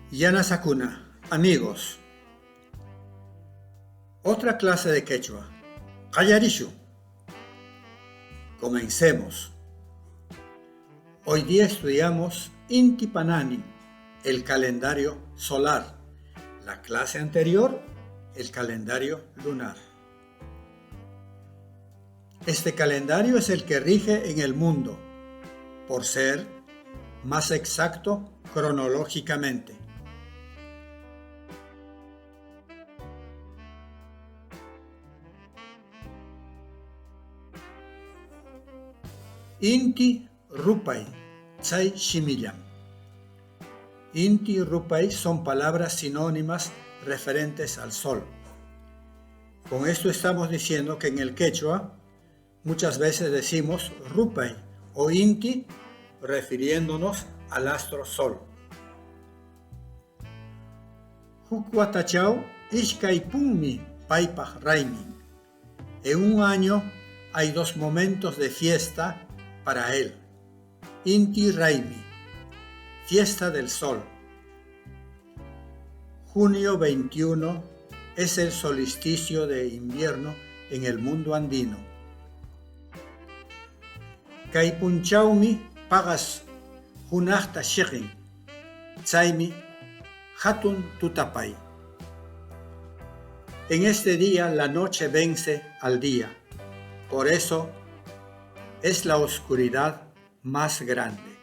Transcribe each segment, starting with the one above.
Yanasakuna, amigos. Otra clase de quechua. Qayarishu. Comencemos. Hoy día estudiamos Inti Panani, el calendario solar. La clase anterior, el calendario lunar. Este calendario es el que rige en el mundo, por ser más exacto cronológicamente. Inti Rupai, Tsai Shimillam. Inti y Rupai son palabras sinónimas referentes al sol. Con esto estamos diciendo que en el quechua muchas veces decimos Rupai o Inti refiriéndonos al astro sol. Hukwatachao Ishkaipunmi Paipaj Raimi. En un año hay dos momentos de fiesta para él. Inti Raimi, fiesta del sol. Junio 21 es el solsticio de invierno en el mundo andino. Kaipunchaumi pagas hunachta shekin, tsaimi hatun tutapay. En este día la noche vence al día, por eso es la oscuridad más grande.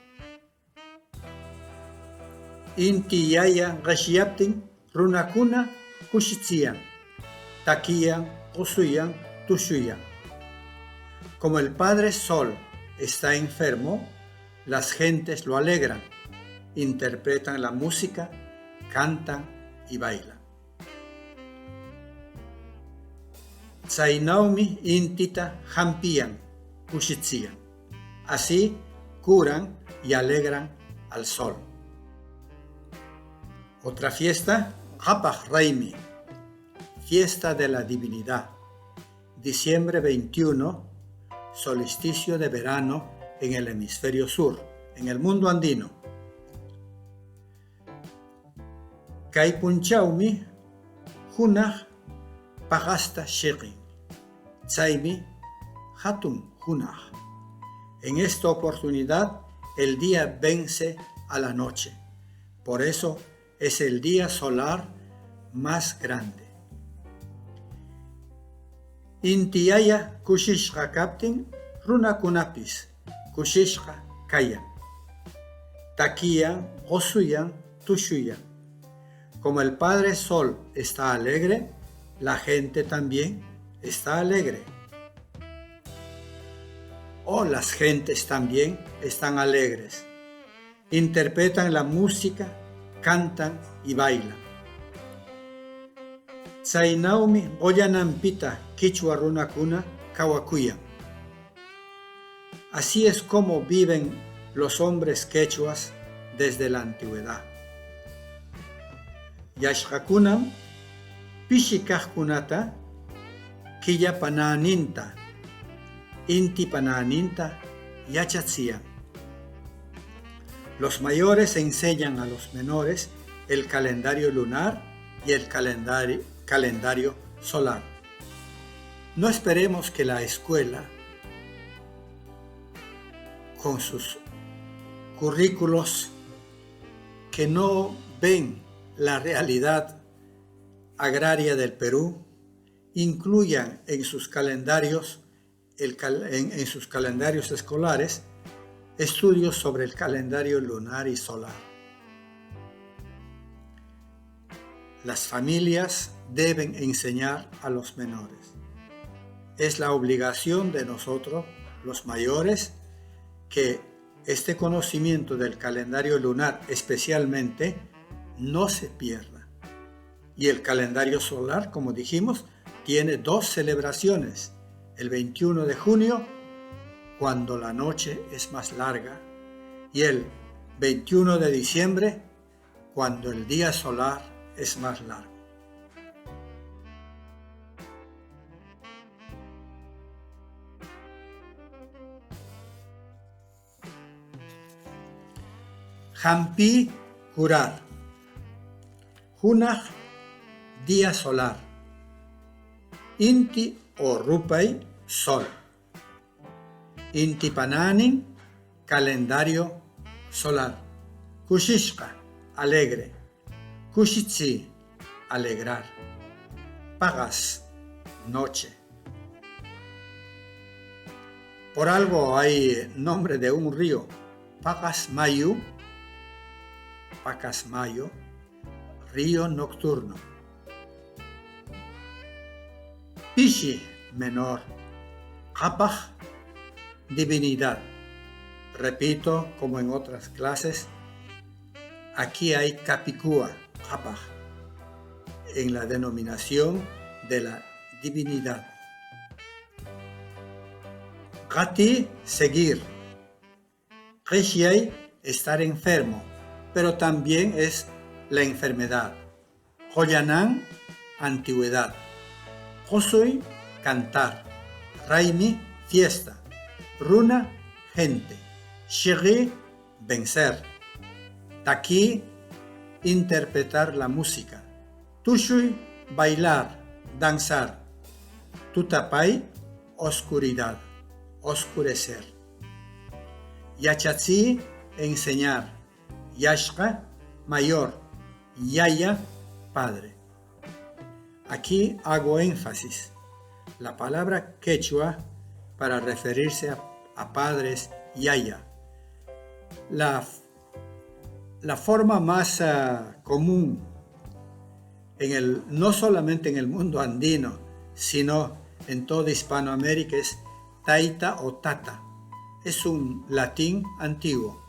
Inti yaya gashiaptin runakuna kushitsiyan, takiyan, usuyan, tushuyan. Como el Padre Sol está enfermo, las gentes lo alegran, interpretan la música, cantan y bailan. Tsainaumi intita hampiyan, kushitsiyan. Así curan y alegran al sol. Otra fiesta, Hapaj Raimi, fiesta de la divinidad. Diciembre 21, solsticio de verano en el hemisferio sur, en el mundo andino. Kaipunchaumi, Hunaj Pagasta Shekin, Tsaimi Hatun Hunaj. En esta oportunidad, el día vence a la noche. Por eso es el día solar más grande. Intiyaya kushishqa kaptin runakunapis kushishqa kayan. Takiyan, gosuyan, tushuyan. Como el Padre Sol está alegre, la gente también está alegre. O las gentes también están alegres. Interpretan la música, cantan y bailan. Tsainaumi Goyanampita Quichua Runakuna Kawakuyan. Así es como viven los hombres quechuas desde la antigüedad. Yashkakunam Pishikajkunata Killa Pananinta Inti Pananinta Yachatsiyan. Los mayores enseñan a los menores el calendario lunar y el calendario solar. No esperemos que la escuela, con sus currículos que no ven la realidad agraria del Perú, incluyan en sus calendarios escolares estudios sobre el calendario lunar y solar. Las familias deben enseñar a los menores. Es la obligación de nosotros, los mayores, que este conocimiento del calendario lunar especialmente no se pierda. Y el calendario solar, como dijimos, tiene dos celebraciones. El 21 de junio, cuando la noche es más larga, y el 21 de diciembre, cuando el día solar es más largo. Hampi curar. Hunaj, día solar. Inti o Rupay, sol. Inti Pananin, calendario solar. Kushishka, alegre. Kushitsi, alegrar. Pagas, noche. Por algo hay nombre de un río. Pacasmayu, río nocturno. Pishi, menor. Kapaj, divinidad. Repito, como en otras clases, aquí hay capicúa, kapaj, en la denominación de la divinidad. Gati, seguir. Reshiay, estar enfermo, pero también es la enfermedad. Joyanan, antigüedad. Josuy, cantar. Raimi, fiesta. Runa, gente. Shiri, vencer. Taki, interpretar la música. Tushui, bailar, danzar. Tutapai, oscuridad, oscurecer. Yachatzi, enseñar. Yashka, mayor. Yaya, padre. Aquí hago énfasis. La palabra quechua para referirse a padres, yaya. La forma más común, no solamente en el mundo andino, sino en toda Hispanoamérica, es taita o tata. Es un latín antiguo.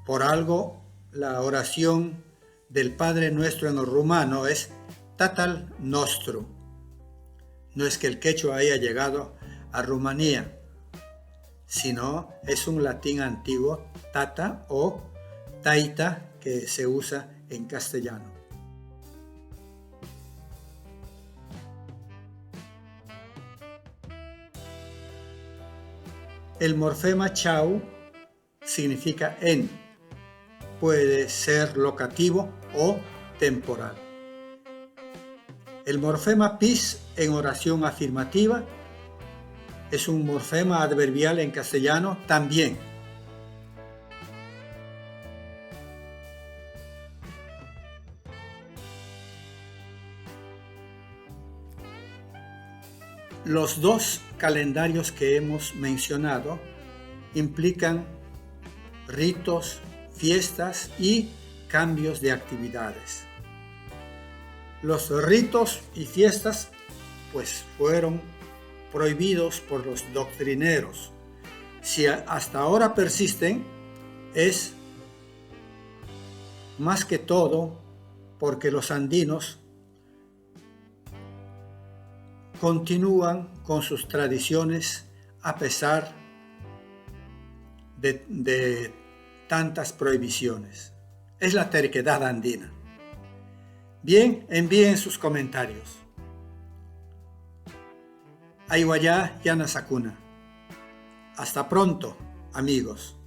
Por algo, la oración del Padre Nuestro en el rumano es tatal nostrum. No es que el quechua haya llegado a Rumanía, sino es un latín antiguo, tata o taita, que se usa en castellano. El morfema chau significa en. Puede ser locativo o temporal. El morfema pis en oración afirmativa es un morfema adverbial en castellano también. Los dos calendarios que hemos mencionado implican ritos, fiestas y cambios de actividades. Los ritos y fiestas pues fueron prohibidos por los doctrineros. Si hasta ahora persisten, es más que todo porque los andinos continúan con sus tradiciones a pesar de tantas prohibiciones. Es la terquedad andina. Bien, envíen sus comentarios. Aiwaya Yanasakuna. Hasta pronto, amigos.